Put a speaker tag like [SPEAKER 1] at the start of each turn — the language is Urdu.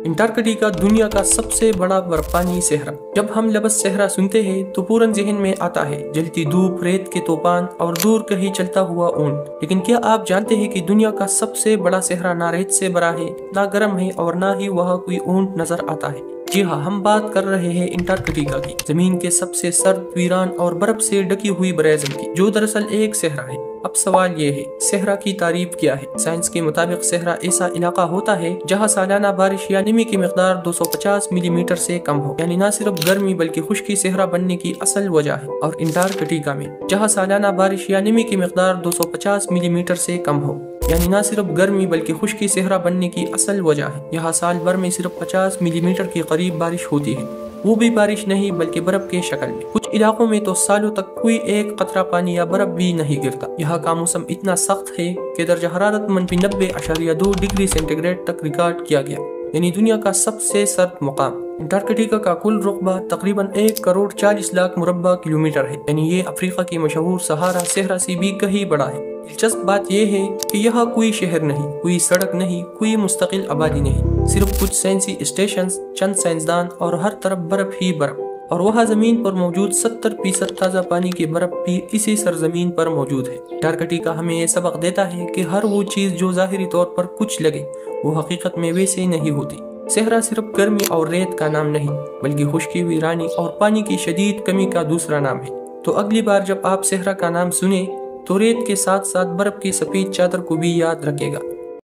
[SPEAKER 1] انٹارکٹیکا دنیا کا سب سے بڑا برفانی صحرا۔ جب ہم لفظ صحرا سنتے ہیں تو فوراً ذہن میں آتا ہے جلتی دھوپ، ریت کے طوفان اور دور کہیں چلتا ہوا اونٹ۔ لیکن کیا آپ جانتے ہیں کہ دنیا کا سب سے بڑا صحرا نہ ریت سے بھرا ہے، نہ گرم ہے اور نہ ہی وہاں کوئی اونٹ نظر آتا ہے؟ جی ہاں، ہم بات کر رہے ہیں انٹارکٹیکا کی، زمین کے سب سے سرد، ویران اور برف سے ڈکی ہوئی براعظم کی، جو دراصل ایک صحرا ہے۔ اب سوال یہ ہے، صحرا کی تعریف کیا ہے؟ سائنس کے مطابق صحرا ایسا علاقہ ہوتا ہے جہاں سالانہ بارش یا نمی کی مقدار 250 ملی میٹر سے کم ہو، یعنی نہ صرف گرمی بلکہ خشکی صحرا بننے کی اصل وجہ ہے۔ اور انٹارکٹیکا میں جہاں سالانہ بارش یا نمی کی مقدار 250 ملی میٹر سے کم ہو، یعنی نہ صرف گرمی بلکہ خشکی صحرا بننے کی اصل وجہ ہے، یہاں سال بھر میں صرف 50 ملی میٹر کے قریب بارش ہوتی ہے، وہ بھی بارش نہیں بلکہ برف کے شکل میں۔ کچھ علاقوں میں تو سالوں تک کوئی ایک قطرہ پانی یا برف بھی نہیں گرتا۔ یہاں کا موسم اتنا سخت ہے کہ درجہ حرارت -90.2 ڈگری سینٹی گریڈ تک ریکارڈ کیا گیا، یعنی دنیا کا سب سے سرد مقام۔ انٹارکٹیکا کا کل رقبہ تقریباً 1,40,00,000 مربع کلومیٹر ہے، یعنی یہ افریقہ کی مشہور صحارا صحرا سے بھی کہیں بڑا ہے۔ دلچسپ بات یہ ہے کہ یہاں کوئی شہر نہیں، کوئی سڑک نہیں، کوئی مستقل آبادی نہیں، صرف کچھ سائنسی اسٹیشنز، چند سائنسدان اور ہر طرف برف ہی برف۔ اور وہاں زمین پر موجود 70% تازہ پانی کی برف بھی اسی سرزمین پر موجود ہے۔ انٹارکٹیکا ہمیں یہ سبق دیتا ہے کہ ہر وہ چیز جو ظاہری طور پر کچھ لگے، وہ حقیقت میں ویسے نہیں ہوتی۔ صحرا صرف گرمی اور ریت کا نام نہیں، بلکہ خشکی، ویرانی اور پانی کی شدید کمی کا دوسرا نام ہے۔ تو اگلی بار جب آپ صحرا کا نام سنیں تو ریت کے ساتھ ساتھ برف کی سفید چادر کو بھی یاد رکھے گا۔